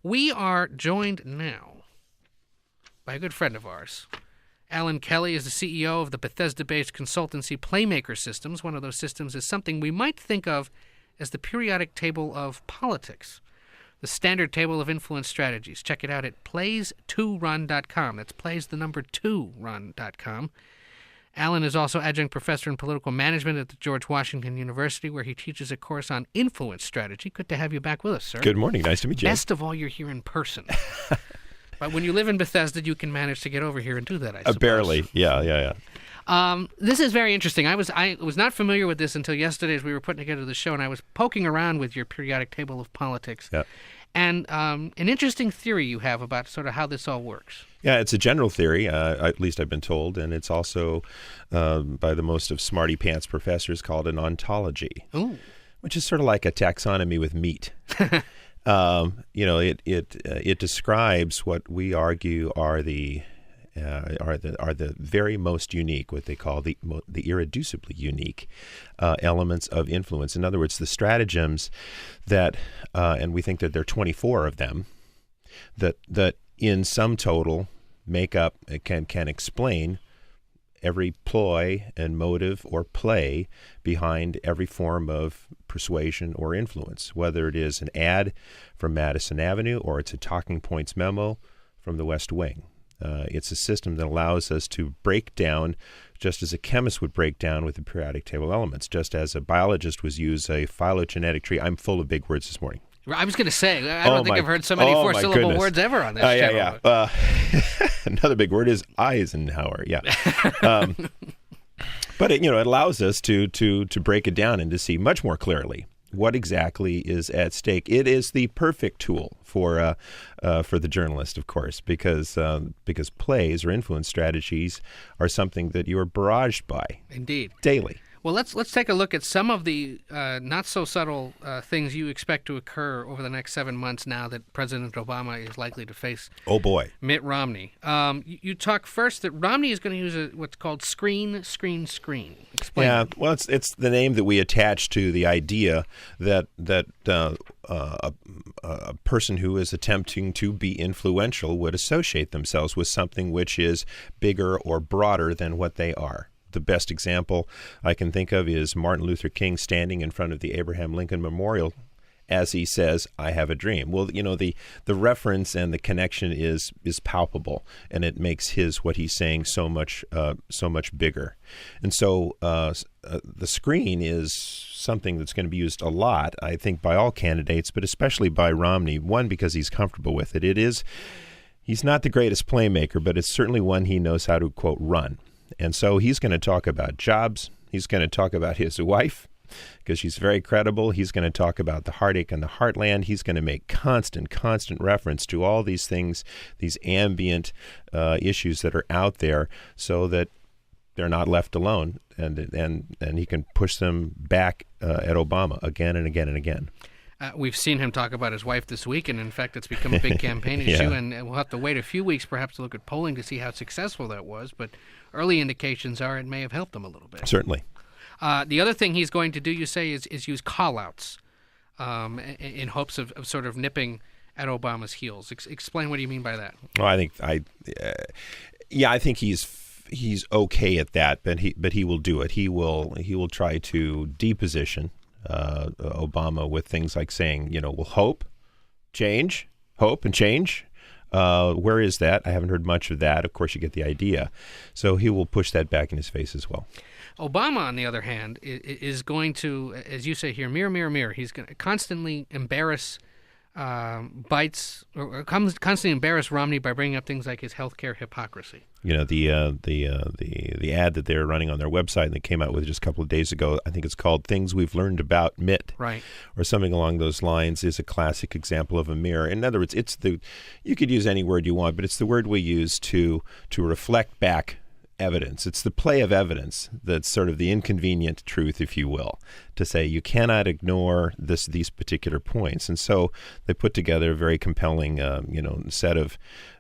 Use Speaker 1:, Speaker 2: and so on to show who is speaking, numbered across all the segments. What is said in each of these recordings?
Speaker 1: We are joined now by a good friend of ours. Alan Kelly is the CEO of the Bethesda-based consultancy Playmaker Systems. One of those systems is something we might think of as the periodic table of politics, the standard table of influence strategies. Check it out at plays2run.com. That's plays2run.com. Alan is also adjunct professor in political management at the George Washington University, where he teaches a course on influence strategy. Good to have you back with us, sir.
Speaker 2: Good morning. Nice to meet you.
Speaker 1: Best of all, you're here in person. But when you live in Bethesda, you can manage to get over here and do that, I suppose.
Speaker 2: Barely. Yeah.
Speaker 1: This is very interesting. I was not familiar with this until yesterday as we were putting together the show, and I was poking around with your periodic table of politics.
Speaker 2: Yeah.
Speaker 1: And an interesting theory you have about sort of how this all works.
Speaker 2: Yeah, it's a general theory, at least I've been told, and it's also, by the most of smarty pants professors, called an ontology, which is sort of like a taxonomy with meat. It describes what we argue are the very most unique, what they call the irreducibly unique elements of influence. In other words, the stratagems that, and we think that there are 24 of them, that in sum total make up, can explain every ploy and motive or play behind every form of persuasion or influence, whether it is an ad from Madison Avenue or it's a talking points memo from the West Wing. It's a system that allows us to break down, just as a chemist would break down with the periodic table elements, just as a biologist would use a phylogenetic tree. I'm full of big words this morning.
Speaker 1: I was going to say, I don't think I've heard so many four-syllable words ever on this show.
Speaker 2: Yeah. Another big word is Eisenhower. Yeah. But it allows us to break it down and to see much more clearly what exactly is at stake. It is the perfect tool for the journalist, of course, because plays or influence strategies are something that you are barraged by.
Speaker 1: Indeed.
Speaker 2: Daily.
Speaker 1: Well, let's take a look at some of the not-so-subtle things you expect to occur over the next 7 months now that President Obama is likely to face Mitt Romney. You talk first that Romney is going to use what's called screen. Explain.
Speaker 2: Yeah, well, it's the name that we attach to the idea that a person who is attempting to be influential would associate themselves with something which is bigger or broader than what they are. The best example I can think of is Martin Luther King standing in front of the Abraham Lincoln Memorial as he says, "I have a dream." Well, the reference and the connection is palpable, and it makes what he's saying so much bigger. And so the screen is something that's going to be used a lot, I think, by all candidates, but especially by Romney. One, because he's comfortable with it. He's not the greatest playmaker, but it's certainly one he knows how to, quote, run. And so he's going to talk about jobs. He's going to talk about his wife because she's very credible. He's going to talk about the heartache and the heartland. He's going to make constant reference to all these things, these ambient issues that are out there so that they're not left alone. And he can push them back at Obama again and again and again.
Speaker 1: We've seen him talk about his wife this week, and in fact, it's become a big campaign issue, and we'll have to wait a few weeks perhaps to look at polling to see how successful that was, but early indications are it may have helped him a little bit.
Speaker 2: Certainly.
Speaker 1: The other thing he's going to do, you say, is use call-outs in hopes of sort of nipping at Obama's heels. Explain what you mean by that.
Speaker 2: Well, I think he's okay at that, but he will do it. He will try to deposition Obama with things like saying, well, hope and change. Where is that? I haven't heard much of that. Of course, you get the idea. So he will push that back in his face as well.
Speaker 1: Obama, on the other hand, is going to, as you say here, mirror, mirror, mirror. He's going to constantly embarrass constantly embarrass Romney by bringing up things like his healthcare hypocrisy. The ad that they're running on their website that came out with just a couple of days ago, I think it's called "Things We've Learned About Mitt,"
Speaker 2: right, or something along those lines, is a classic example of a mirror. In other words, you could use any word you want, but it's the word we use to reflect back evidence. It's the play of evidence that's sort of the inconvenient truth, if you will, to say you cannot ignore these particular points. And so they put together a very compelling, set of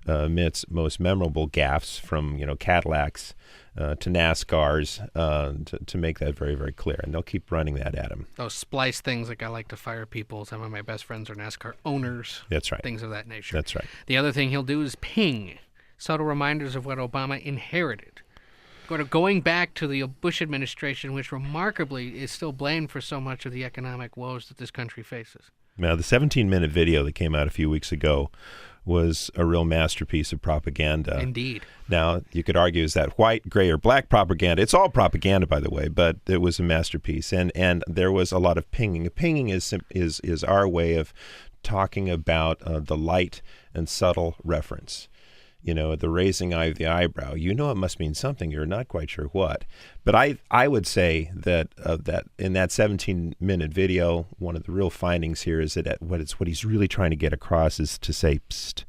Speaker 2: Mitt's most memorable gaffes, from Cadillacs to NASCARs, to make that very, very clear. And they'll keep running that at him.
Speaker 1: Those splice things, like I like to fire people. Some of my best friends are NASCAR owners.
Speaker 2: That's right.
Speaker 1: Things of that nature.
Speaker 2: That's right.
Speaker 1: The other thing he'll do is ping. Subtle reminders of what Obama inherited. Going back to the Bush administration, which remarkably is still blamed for so much of the economic woes that this country faces.
Speaker 2: Now, the 17-minute video that came out a few weeks ago was a real masterpiece of propaganda.
Speaker 1: Indeed. Now,
Speaker 2: you could argue, is that white, gray, or black propaganda? It's all propaganda, by the way, but it was a masterpiece. And there was a lot of pinging. Pinging is our way of talking about the light and subtle reference. The raising of the eyebrow. It must mean something. You're not quite sure what. But I would say that in that 17-minute video, one of the real findings here is that what he's really trying to get across is to say, psst,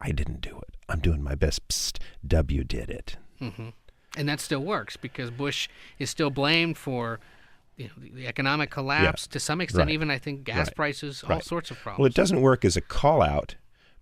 Speaker 2: I didn't do it. I'm doing my best. Psst, W did it.
Speaker 1: Mm-hmm. And that still works, because Bush is still blamed for the economic collapse, to some extent,
Speaker 2: right.
Speaker 1: Even I think gas prices, all sorts of problems.
Speaker 2: Well, it doesn't work as a call-out.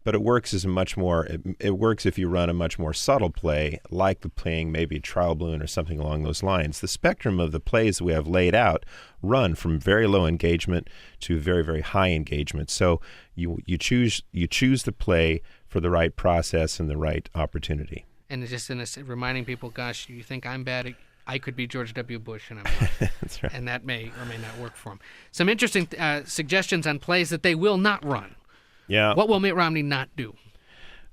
Speaker 2: But it works as it works if you run a much more subtle play, like the playing maybe a trial balloon or something along those lines. The spectrum of the plays that we have laid out run from very low engagement to very, very high engagement. So you choose the play for the right process and the right opportunity.
Speaker 1: And it's just reminding people, gosh, you think I'm bad? I could be George W. Bush, and I'm not.
Speaker 2: That's right.
Speaker 1: And that may or may not work for him. Some interesting suggestions on plays that they will not run.
Speaker 2: Yeah.
Speaker 1: What will Mitt Romney not do?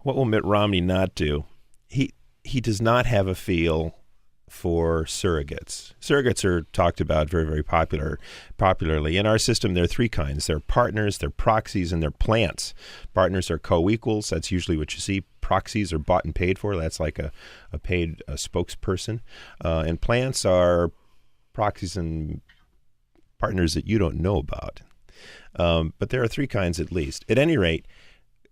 Speaker 2: What will Mitt Romney not do? He does not have a feel for surrogates. Surrogates are talked about very, very popularly. In our system, there are three kinds. They're partners, they're proxies, and they're plants. Partners are co-equals. That's usually what you see. Proxies are bought and paid for. That's like a paid spokesperson. And plants are proxies and partners that you don't know about. But there are three kinds at least. At any rate,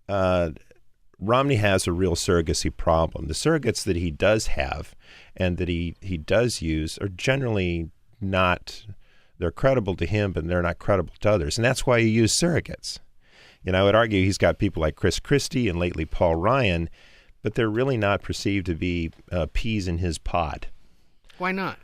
Speaker 2: Romney has a real surrogacy problem. The surrogates that he does have and that he does use are generally not, they're credible to him, but they're not credible to others. And that's why you use surrogates. I would argue he's got people like Chris Christie and lately Paul Ryan, but they're really not perceived to be peas in his pod.
Speaker 1: Why not?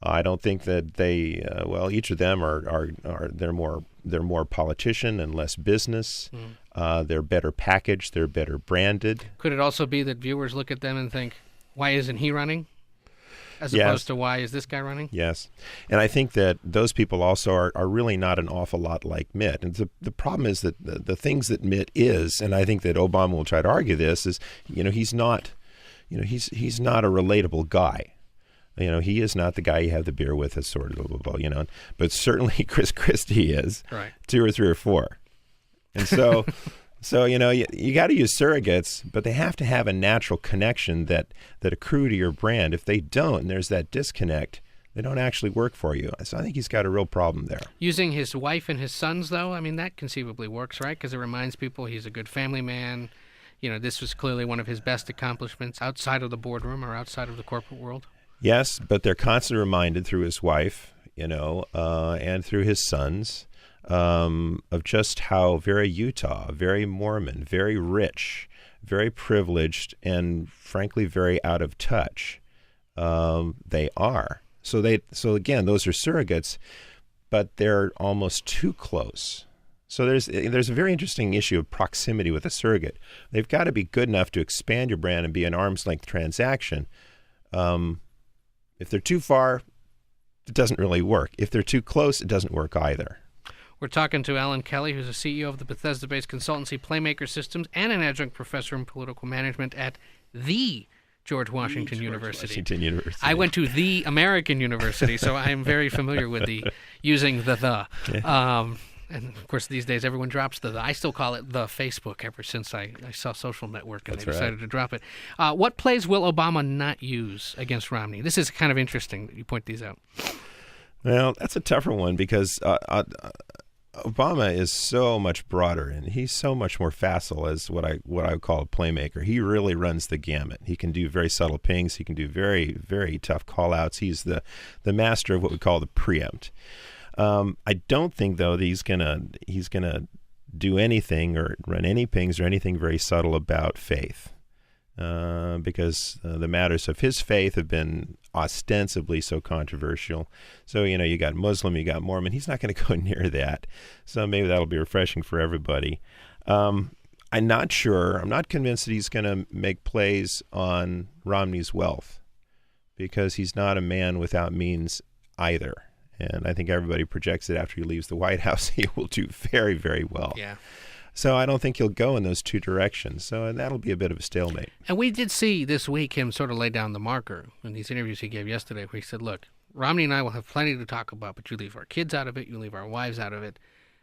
Speaker 2: I don't think that they. Each of them are they're more politician and less business. They're better packaged. They're better branded.
Speaker 1: Could it also be that viewers look at them and think, "Why isn't he running?" As opposed to, "Why is this guy running?" Yes,
Speaker 2: and I think that those people also are really not an awful lot like Mitt. And the problem is that the things that Mitt is, and I think that Obama will try to argue this, is he's not he's not a relatable guy. He is not the guy you have the beer with, as sort of, but certainly Chris Christie is,
Speaker 1: right.
Speaker 2: 2 or 3 or 4. And so, you got to use surrogates, but they have to have a natural connection that accrue to your brand. If they don't, and there's that disconnect, they don't actually work for you. So I think he's got a real problem there.
Speaker 1: Using his wife and his sons, though, that conceivably works, right? Because it reminds people he's a good family man. This was clearly one of his best accomplishments outside of the boardroom or outside of the corporate world.
Speaker 2: Yes, but they're constantly reminded through his wife, and through his sons, of just how very Utah, very Mormon, very rich, very privileged, and frankly very out of touch they are. So again, those are surrogates, but they're almost too close. So there's a very interesting issue of proximity with a surrogate. They've got to be good enough to expand your brand and be an arm's length transaction. If they're too far, it doesn't really work. If they're too close, it doesn't work either.
Speaker 1: We're talking to Alan Kelly, who's the CEO of the Bethesda-based consultancy Playmaker Systems and an adjunct professor in political management at the George Washington University. I went to the American University, so I am very familiar with using the. Yeah. And, of course, these days everyone drops the. I still call it the Facebook ever since I saw Social Network and they decided to drop it. What plays will Obama not use against Romney? This is kind of interesting that you point these out.
Speaker 2: Well, that's a tougher one because Obama is so much broader, and he's so much more facile as what I would call a playmaker. He really runs the gamut. He can do very subtle pings. He can do very, very tough call-outs. He's the master of what we call the preempt. I don't think, though, that he's gonna do anything or run any pings or anything very subtle about faith, because the matters of his faith have been ostensibly so controversial. So, you got Muslim, you got Mormon. He's not going to go near that. So maybe that'll be refreshing for everybody. I'm not sure. I'm not convinced that he's going to make plays on Romney's wealth, because he's not a man without means either. And I think everybody projects that after he leaves the White House, he will do very, very well.
Speaker 1: Yeah.
Speaker 2: So I don't think he'll go in those two directions. So that'll be a bit of a stalemate.
Speaker 1: And we did see this week him sort of lay down the marker in these interviews he gave yesterday, where he said, look, Romney and I will have plenty to talk about, but you leave our kids out of it, you leave our wives out of it,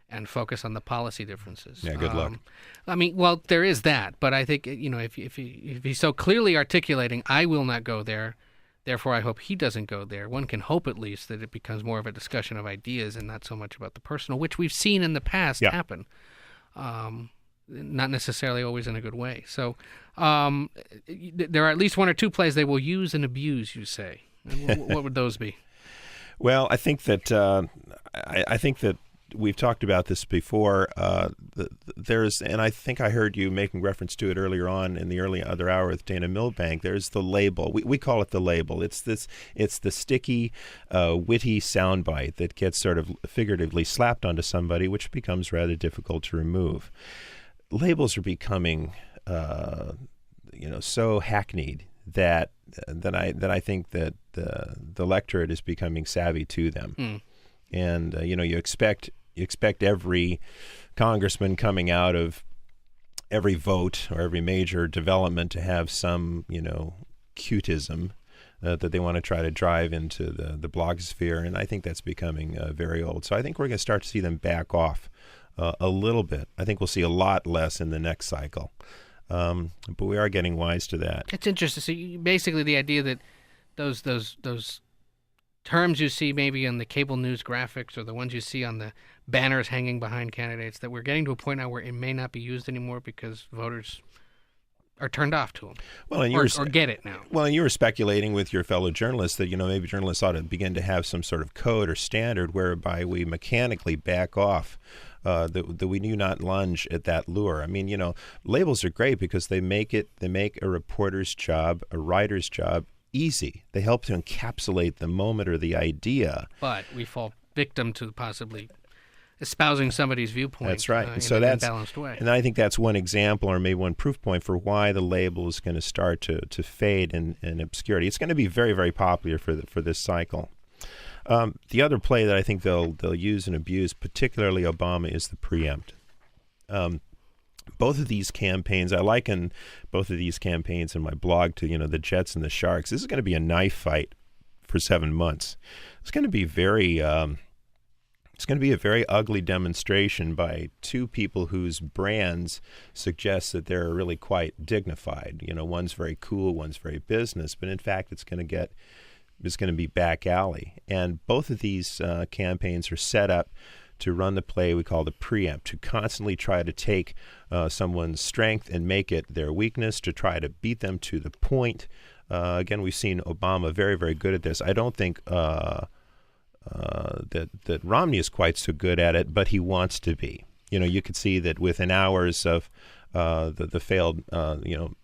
Speaker 1: and focus on the policy differences.
Speaker 2: Yeah, good luck.
Speaker 1: I mean, well, there is that, but I think, if he's so clearly articulating, I will not go there, therefore I hope he doesn't go there, one can hope at least that it becomes more of a discussion of ideas and not so much about the personal, which we've seen in the past happen. Not necessarily always in a good way. So there are at least one or two plays they will use and abuse, you say. What would those be?
Speaker 2: Well, I think that we've talked about this before. And I think I heard you making reference to it earlier on in the early other hour with Dana Milbank. There's the label. We call it the label. It's the sticky, witty soundbite that gets sort of figuratively slapped onto somebody, which becomes rather difficult to remove. Labels are becoming, so hackneyed that I think that the electorate is becoming savvy to them. And you expect every congressman coming out of every vote or every major development to have some, cutism that they want to try to drive into the blogosphere, and I think that's becoming very old. So I think we're going to start to see them back off a little bit. I think we'll see a lot less in the next cycle, but we are getting wise to that.
Speaker 1: It's interesting. So basically the idea that those terms you see maybe on the cable news graphics or the ones you see on the banners hanging behind candidates, that we're getting to a point now where it may not be used anymore because voters are turned off to them. Well, and or get it now.
Speaker 2: Well, and you were speculating with your fellow journalists that, maybe journalists ought to begin to have some sort of code or standard whereby we mechanically back off, that we do not lunge at that lure. I mean, labels are great because they make a reporter's job, a writer's job, easy. They help to encapsulate the moment or the idea.
Speaker 1: But we fall victim to possibly espousing somebody's viewpoint.
Speaker 2: That's right.
Speaker 1: In
Speaker 2: so
Speaker 1: an
Speaker 2: that's
Speaker 1: imbalanced way.
Speaker 2: And I think that's one example, or maybe one proof point for why the label is going to start to fade in obscurity. It's going to be very, very popular for this cycle. The other play that I think they'll use and abuse, particularly Obama, is the preempt. Both of these campaigns, I liken both of these campaigns in my blog to, the Jets and the Sharks. This is going to be a knife fight for 7 months. It's going to be a very ugly demonstration by two people whose brands suggest that they're really quite dignified. One's very cool, one's very business, but in fact, it's going to be back alley. And both of these campaigns are set up to run the play we call the preempt, to constantly try to take someone's strength and make it their weakness, to try to beat them to the point. Again, we've seen Obama very, very good at this. I don't think that Romney is quite so good at it, but he wants to be. You could see that within hours of the failed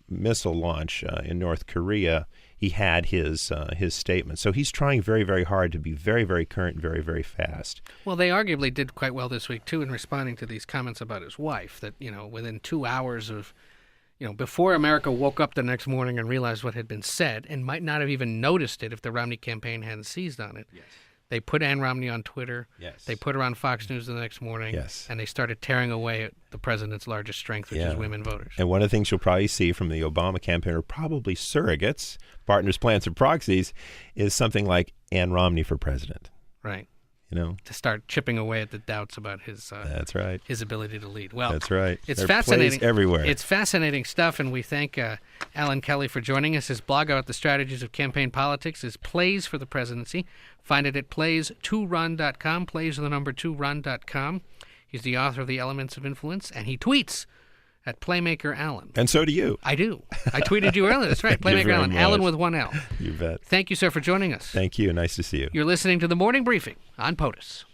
Speaker 2: missile launch in North Korea, he had his statement. So he's trying very, very hard to be very, very current, very, very fast.
Speaker 1: Well, they arguably did quite well this week, too, in responding to these comments about his wife, that, within 2 hours of, before America woke up the next morning and realized what had been said, and might not have even noticed it if the Romney campaign hadn't seized on it.
Speaker 2: Yes.
Speaker 1: They put Ann Romney on Twitter.
Speaker 2: Yes.
Speaker 1: They put her on Fox News the next morning.
Speaker 2: Yes.
Speaker 1: And they started tearing away at the president's largest strength, which is women voters.
Speaker 2: And one of the things you'll probably see from the Obama campaign are probably surrogates, partners, plants, or proxies, is something like Ann Romney for president.
Speaker 1: Right.
Speaker 2: To
Speaker 1: start chipping away at the doubts about his
Speaker 2: that's right.
Speaker 1: his ability to lead. Well,
Speaker 2: that's right.
Speaker 1: It's
Speaker 2: there
Speaker 1: fascinating.
Speaker 2: Plays everywhere.
Speaker 1: It's fascinating stuff, and we thank Alan Kelly for joining us. His blog about the strategies of campaign politics is Plays for the Presidency. Find it at plays2run.com, plays with the number 2run.com. He's the author of The Elements of Influence, and he tweets at Playmaker Alan.
Speaker 2: And so do you.
Speaker 1: I do. I tweeted you earlier. That's right. Playmaker Alan.
Speaker 2: much.
Speaker 1: Alan with one L.
Speaker 2: You bet.
Speaker 1: Thank you, sir, for joining us.
Speaker 2: Thank you. Nice to see you.
Speaker 1: You're listening to The Morning Briefing on POTUS.